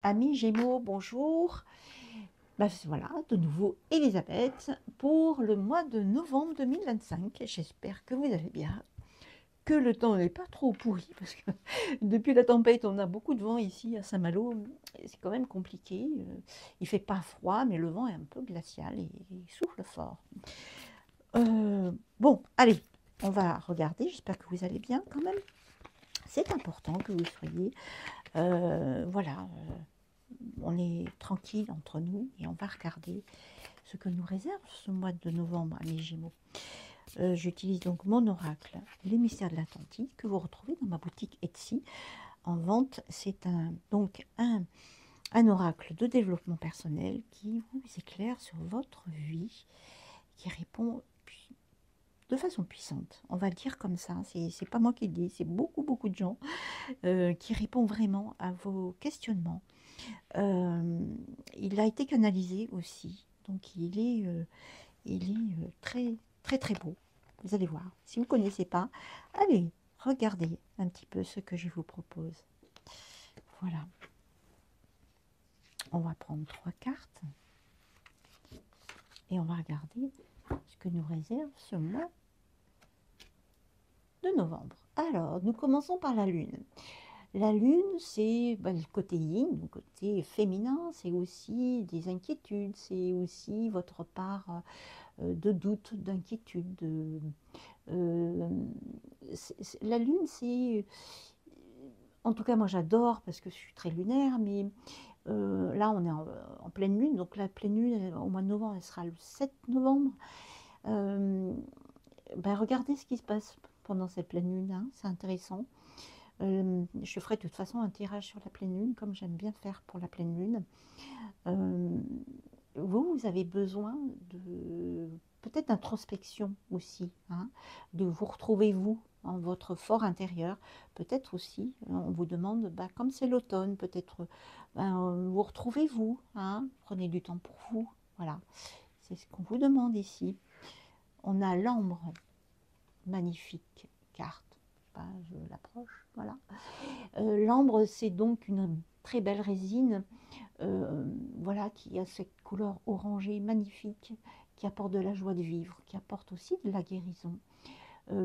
Amis Gémeaux, bonjour. Voilà, de nouveau Elisabeth pour le mois de novembre 2025. J'espère que vous allez bien, que le temps n'est pas trop pourri, parce que depuis la tempête, on a beaucoup de vent ici à Saint-Malo. C'est quand même compliqué. Il fait pas froid, mais le vent est un peu glacial et il souffle fort. Bon, allez, on va regarder. J'espère que vous allez bien quand même. C'est important que vous soyez, voilà, on est tranquille entre nous et on va regarder ce que nous réserve ce mois de novembre à mes Gémeaux. J'utilise donc mon oracle, les mystères de l'Atlantide, que vous retrouvez dans ma boutique Etsy en vente. C'est un oracle de développement personnel qui vous éclaire sur votre vie, qui répond de façon puissante. On va le dire comme ça, c'est pas moi qui le dis, c'est beaucoup de gens qui répondent vraiment à vos questionnements. Il a été canalisé aussi, donc il est très beau. Vous allez voir. Si vous ne connaissez pas, allez, regardez un petit peu ce que je vous propose. Voilà. On va prendre 3 cartes et on va regarder ce que nous réserve ce mois de novembre. Alors, nous commençons par la Lune. La Lune, c'est le côté yin, le côté féminin, c'est aussi des inquiétudes, c'est aussi votre part de doute, d'inquiétude. La Lune, c'est... En tout cas, moi j'adore parce que je suis très lunaire, mais là on est en pleine lune, donc la pleine lune au mois de novembre, elle sera le 7 novembre. Regardez ce qui se passe pendant cette pleine lune, hein, c'est intéressant. Je ferai de toute façon un tirage sur la pleine lune, comme j'aime bien faire pour la pleine lune. Vous avez besoin de peut-être d'introspection aussi, hein, de vous retrouver vous en votre fort intérieur. Peut-être aussi, on vous demande, comme c'est l'automne, peut-être vous retrouvez-vous, hein, prenez du temps pour vous. Voilà, c'est ce qu'on vous demande ici. On a l'ambre, magnifique carte. Je l'approche, voilà. L'ambre, c'est donc une très belle résine, voilà, qui a cette couleur orangée magnifique, qui apporte de la joie de vivre, qui apporte aussi de la guérison,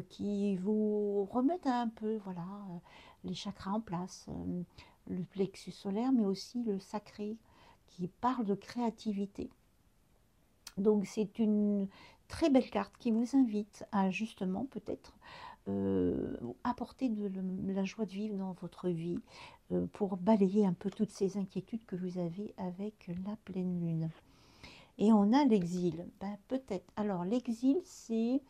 qui vous remettent un peu, voilà, les chakras en place, le plexus solaire, mais aussi le sacré, qui parle de créativité. Donc c'est une très belle carte qui vous invite à justement peut-être apporter de la joie de vivre dans votre vie pour balayer un peu toutes ces inquiétudes que vous avez avec la pleine lune. Et on a l'exil. Peut-être. Alors l'exil, c'est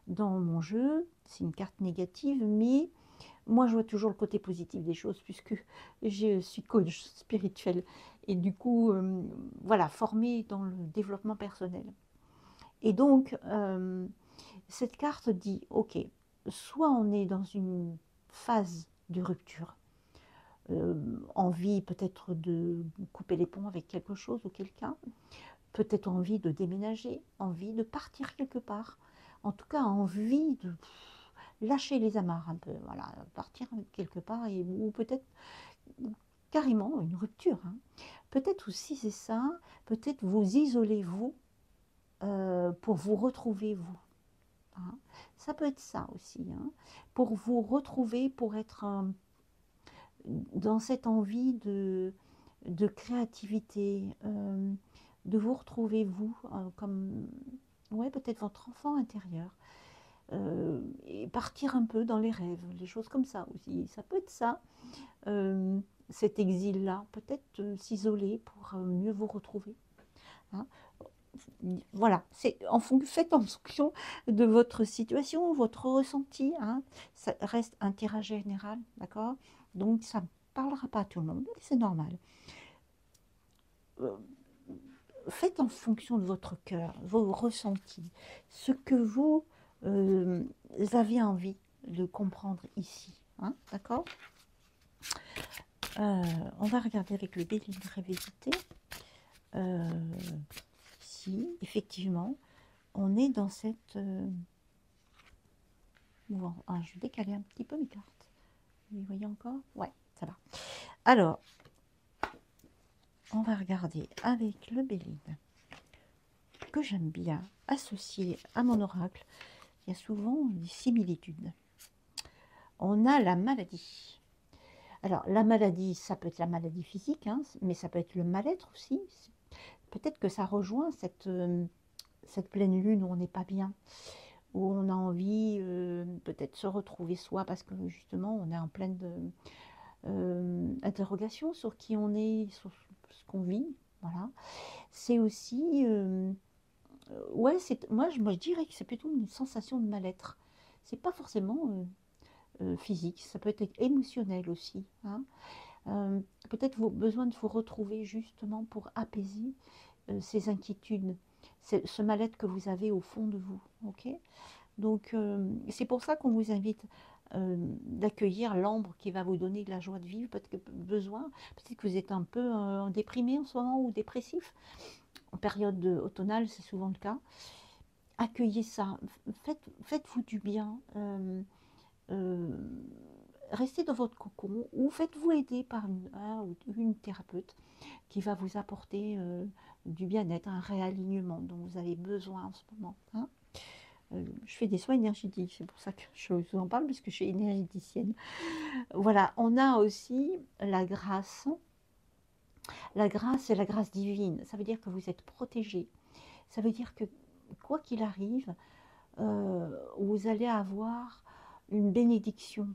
dans mon jeu, c'est une carte négative, mais moi je vois toujours le côté positif des choses puisque je suis coach spirituel et du coup, voilà, formée dans le développement personnel. Et donc, cette carte dit, ok, soit on est dans une phase de rupture, envie peut-être de couper les ponts avec quelque chose ou quelqu'un, peut-être envie de déménager, envie de partir quelque part, en tout cas envie de lâcher les amarres un peu, voilà, partir quelque part, ou peut-être carrément une rupture, hein. Peut-être aussi c'est ça, peut-être vous isolez vous pour vous retrouver vous. Hein. Ça peut être ça aussi, hein, pour vous retrouver, pour être dans cette envie de créativité, de vous retrouver vous, comme, ouais, peut-être votre enfant intérieur, et partir un peu dans les rêves, les choses comme ça aussi. Ça peut être ça, cet exil-là, peut-être s'isoler pour mieux vous retrouver. Hein. Voilà, faites en fonction de votre situation, votre ressenti, hein. Ça reste un tirage général, d'accord? Donc ça ne parlera pas à tout le monde, c'est normal. Faites en fonction de votre cœur, vos ressentis, ce que vous avez envie de comprendre ici, hein, d'accord? On va regarder avec le bélier révisité. Si, effectivement, on est dans cette... Bon, je vais décaler un petit peu mes cartes. Vous les voyez encore? Ouais, ça va. Alors, on va regarder avec le Béline, que j'aime bien associer à mon oracle. Il y a souvent des similitudes. On a la maladie. Alors, la maladie, ça peut être la maladie physique, hein, mais ça peut être le mal-être aussi. Peut-être que ça rejoint cette pleine lune où on n'est pas bien, où on a envie peut-être se retrouver soi, parce que justement, on est en pleine interrogation sur qui on est, sur ce qu'on vit. Voilà. C'est aussi, ouais, moi je dirais que c'est plutôt une sensation de mal-être. C'est pas forcément physique, ça peut être émotionnel aussi. Hein. Peut-être besoin de vous retrouver justement pour apaiser ces inquiétudes, ce mal-être que vous avez au fond de vous. Ok. Donc c'est pour ça qu'on vous invite d'accueillir l'ambre qui va vous donner de la joie de vivre, peut-être que vous êtes un peu déprimé en ce moment ou dépressif. En période automnale, c'est souvent le cas. Accueillez ça, faites-vous du bien. Euh, Restez dans votre cocon ou faites-vous aider par une thérapeute qui va vous apporter du bien-être, un réalignement dont vous avez besoin en ce moment. Hein. Je fais des soins énergétiques, c'est pour ça que je vous en parle, parce que je suis énergéticienne. Voilà, on a aussi la grâce. La grâce, c'est la grâce divine. Ça veut dire que vous êtes protégé. Ça veut dire que quoi qu'il arrive, vous allez avoir une bénédiction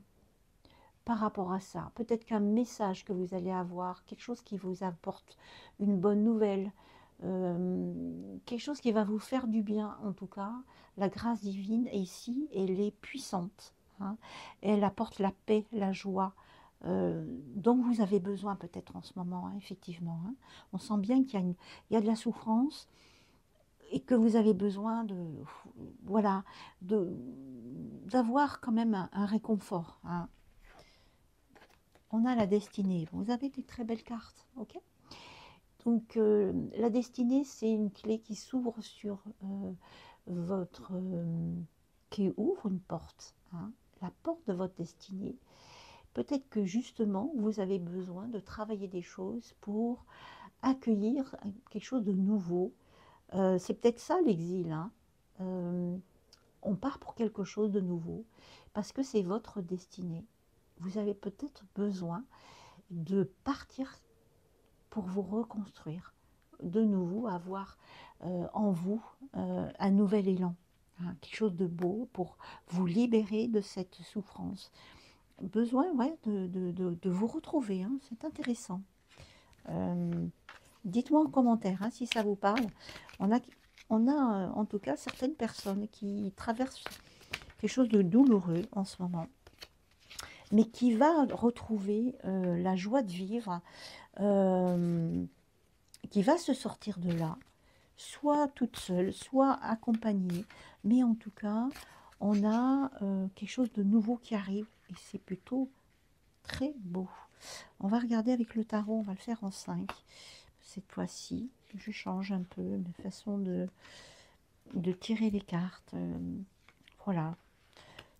par rapport à ça. Peut-être qu'un message que vous allez avoir, quelque chose qui vous apporte une bonne nouvelle, quelque chose qui va vous faire du bien en tout cas. La grâce divine est ici, elle est puissante. Hein. Elle apporte la paix, la joie dont vous avez besoin peut-être en ce moment, hein, effectivement. Hein. On sent bien qu'il y a de la souffrance et que vous avez besoin voilà, d'avoir quand même un réconfort. Hein. On a la destinée. Vous avez des très belles cartes, ok? Donc la destinée, c'est une clé qui s'ouvre sur qui ouvre une porte, hein, la porte de votre destinée. Peut-être que justement, vous avez besoin de travailler des choses pour accueillir quelque chose de nouveau. C'est peut-être ça l'exil. Hein. On part pour quelque chose de nouveau parce que c'est votre destinée. Vous avez peut-être besoin de partir pour vous reconstruire, de nouveau avoir en vous un nouvel élan, hein, quelque chose de beau pour vous libérer de cette souffrance. Besoin, ouais, de vous retrouver, hein, c'est intéressant. Dites-moi en commentaire hein, si ça vous parle. On a en tout cas certaines personnes qui traversent quelque chose de douloureux en ce moment, mais qui va retrouver la joie de vivre, qui va se sortir de là, soit toute seule, soit accompagnée. Mais en tout cas, on a quelque chose de nouveau qui arrive et c'est plutôt très beau. On va regarder avec le tarot, on va le faire en 5. Cette fois-ci, je change un peu ma façon de tirer les cartes. Voilà.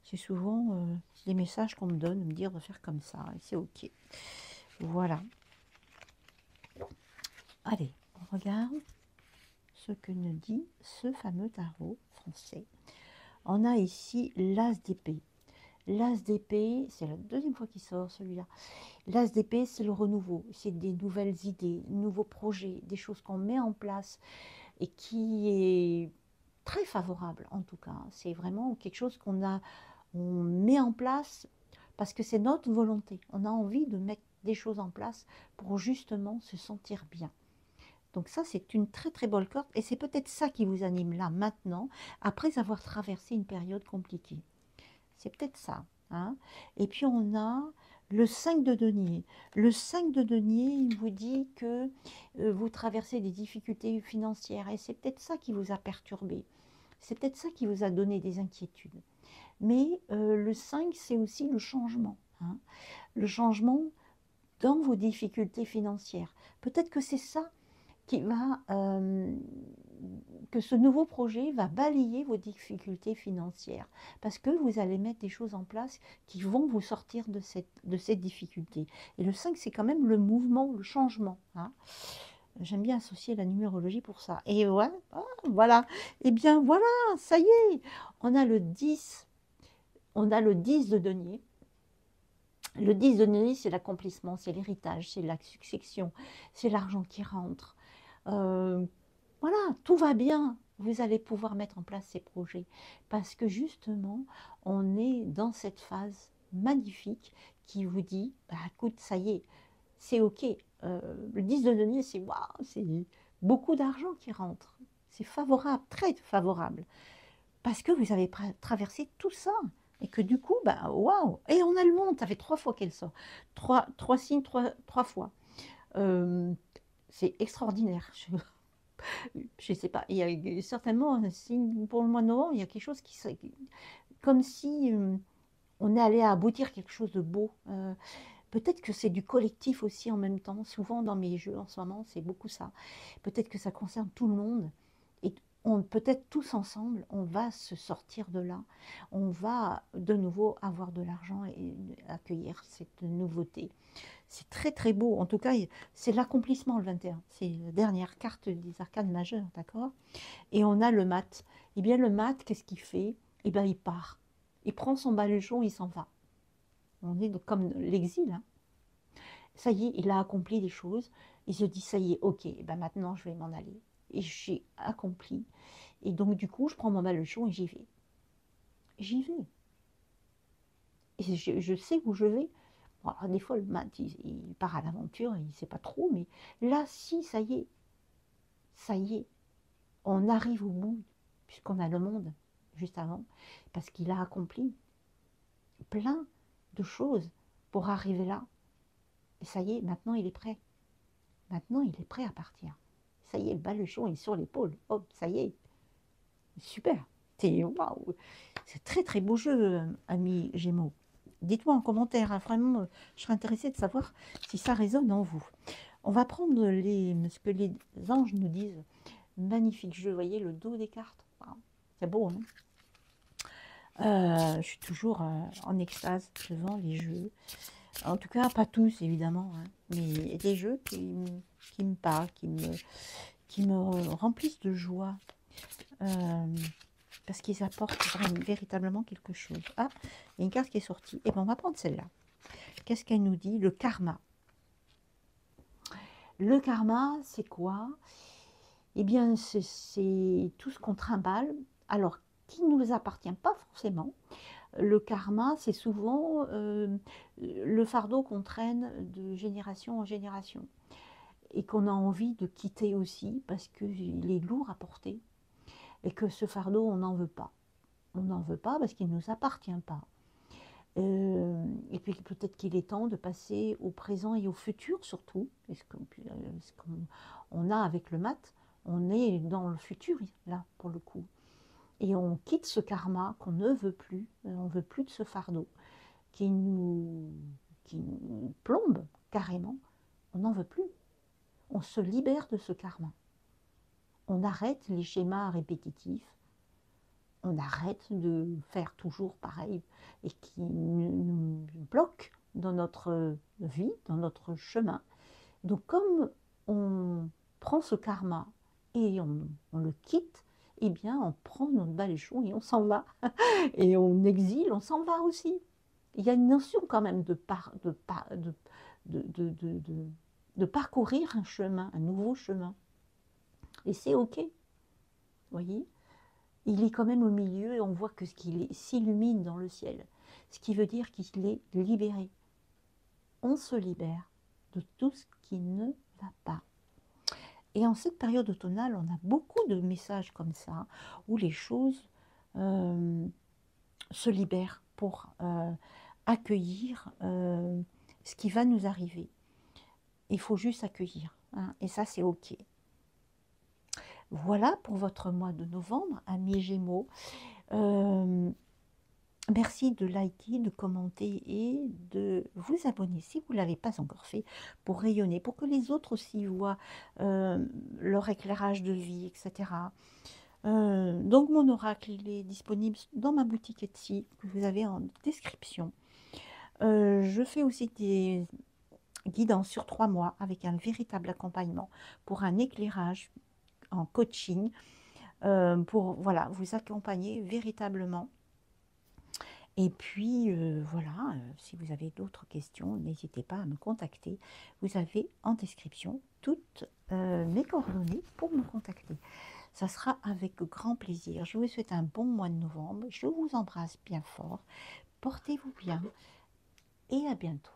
C'est souvent des messages qu'on me donne, me dire de faire comme ça, et c'est ok. Voilà. Allez, on regarde ce que nous dit ce fameux tarot français. On a ici l'As d'épée. L'As d'épée, c'est la deuxième fois qu'il sort celui-là. L'As d'épée, c'est le renouveau, c'est des nouvelles idées, nouveaux projets, des choses qu'on met en place et qui est très favorable en tout cas. C'est vraiment quelque chose on met en place parce que c'est notre volonté. On a envie de mettre des choses en place pour justement se sentir bien. Donc ça, c'est une très très bonne carte et c'est peut-être ça qui vous anime là maintenant, après avoir traversé une période compliquée. C'est peut-être ça. Hein. Et puis on a le 5 de denier. Le 5 de denier, il vous dit que vous traversez des difficultés financières et c'est peut-être ça qui vous a perturbé. C'est peut-être ça qui vous a donné des inquiétudes. Mais le 5, c'est aussi le changement. Hein. Le changement dans vos difficultés financières. Peut-être que c'est ça qui va, que ce nouveau projet va balayer vos difficultés financières parce que vous allez mettre des choses en place qui vont vous sortir de cette difficulté. Et le 5, c'est quand même le mouvement, le changement. Hein. J'aime bien associer la numérologie pour ça. Et ouais, ah, voilà. Eh bien, voilà, ça y est. On a le 10. On a le 10 de denier. Le 10 de denier, c'est l'accomplissement, c'est l'héritage, c'est la succession, c'est l'argent qui rentre. Euh, voilà, tout va bien. Vous allez pouvoir mettre en place ces projets. Parce que justement, on est dans cette phase magnifique qui vous dit, bah, écoute, ça y est, c'est OK. Le 10 de denier, c'est waouh, c'est beaucoup d'argent qui rentre. C'est favorable, très favorable. Parce que vous avez traversé tout ça. Et que du coup, bah, waouh. Et on a le monde, ça fait 3 fois qu'elle sort. Trois signes, trois fois. Euh, c'est extraordinaire. Je ne sais pas. Il y a certainement un signe pour le mois de novembre, il y a quelque chose qui serait comme si on est allé à aboutir quelque chose de beau. Peut-être que c'est du collectif aussi en même temps. Souvent dans mes jeux en ce moment, c'est beaucoup ça. Peut-être que ça concerne tout le monde. Et peut-être tous ensemble, on va se sortir de là. On va de nouveau avoir de l'argent et accueillir cette nouveauté. C'est très très beau. En tout cas, c'est l'accomplissement le 21. C'est la dernière carte des arcanes majeures, d'accord? Et on a le mat. Eh bien, le mat, qu'est-ce qu'il fait? Eh bien, il part. Il prend son baluchon, il s'en va. On est comme l'exil, hein. Ça y est, il a accompli des choses. Il se dit, ça y est, ok, ben maintenant je vais m'en aller. Et j'ai accompli. Et donc, du coup, je prends mon baluchon et j'y vais. J'y vais. Et je sais où je vais. Bon, alors, des fois, le mat, il part à l'aventure, il ne sait pas trop, mais là, si, ça y est, on arrive au bout, puisqu'on a le monde juste avant, parce qu'il a accompli plein de choses pour arriver là. Et ça y est, maintenant, il est prêt. Maintenant, il est prêt à partir. Ça y est, le baluchon est sur l'épaule. Hop, ça y est. Super. C'est waouh. C'est très très beau jeu, amis Gémeaux. Dites-moi en commentaire, hein, vraiment, je serais intéressée de savoir si ça résonne en vous. On va prendre ce que les anges nous disent. Magnifique jeu, vous voyez le dos des cartes. Wow. C'est beau, hein. Je suis toujours en extase devant les jeux. En tout cas, pas tous, évidemment, hein, mais des jeux qui me parlent, qui me remplissent de joie. Parce qu'ils apportent véritablement quelque chose. Ah, il y a une carte qui est sortie. Et bien, on va prendre celle-là. Qu'est-ce qu'elle nous dit? Le karma. Le karma, c'est quoi? Eh bien, c'est tout ce qu'on trimballe, alors qui ne nous appartient pas forcément. Le karma, c'est souvent le fardeau qu'on traîne de génération en génération et qu'on a envie de quitter aussi parce qu'il est lourd à porter et que ce fardeau, on n'en veut pas. On n'en veut pas parce qu'il ne nous appartient pas. Et puis peut-être qu'il est temps de passer au présent et au futur surtout. Ce qu'on a avec le mat, on est dans le futur là pour le coup. Et on quitte ce karma qu'on ne veut plus, on ne veut plus de ce fardeau qui nous plombe carrément. On n'en veut plus. On se libère de ce karma. On arrête les schémas répétitifs. On arrête de faire toujours pareil et qui nous bloque dans notre vie, dans notre chemin. Donc comme on prend ce karma et on le quitte, eh bien on prend notre baluchon et on s'en va. Et on exile, on s'en va aussi. Il y a une notion quand même de parcourir un chemin, un nouveau chemin. Et c'est OK, vous voyez. Il est quand même au milieu et on voit que ce qu'il s'illumine dans le ciel. Ce qui veut dire qu'il est libéré. On se libère de tout ce qui ne va pas. Et en cette période automnale, on a beaucoup de messages comme ça, où les choses se libèrent pour accueillir ce qui va nous arriver. Il faut juste accueillir, hein, et ça c'est OK. Voilà pour votre mois de novembre, amis Gémeaux. Merci de liker, de commenter et de vous abonner si vous ne l'avez pas encore fait pour rayonner, pour que les autres aussi voient leur éclairage de vie, etc. Donc mon oracle, il est disponible dans ma boutique Etsy, que vous avez en description. Je fais aussi guidance sur 3 mois avec un véritable accompagnement pour un éclairage en coaching, pour voilà, vous accompagner véritablement. Et puis voilà, si vous avez d'autres questions, n'hésitez pas à me contacter. Vous avez en description toutes mes coordonnées pour me contacter. Ça sera avec grand plaisir. Je vous souhaite un bon mois de novembre. Je vous embrasse bien fort. Portez-vous bien et à bientôt.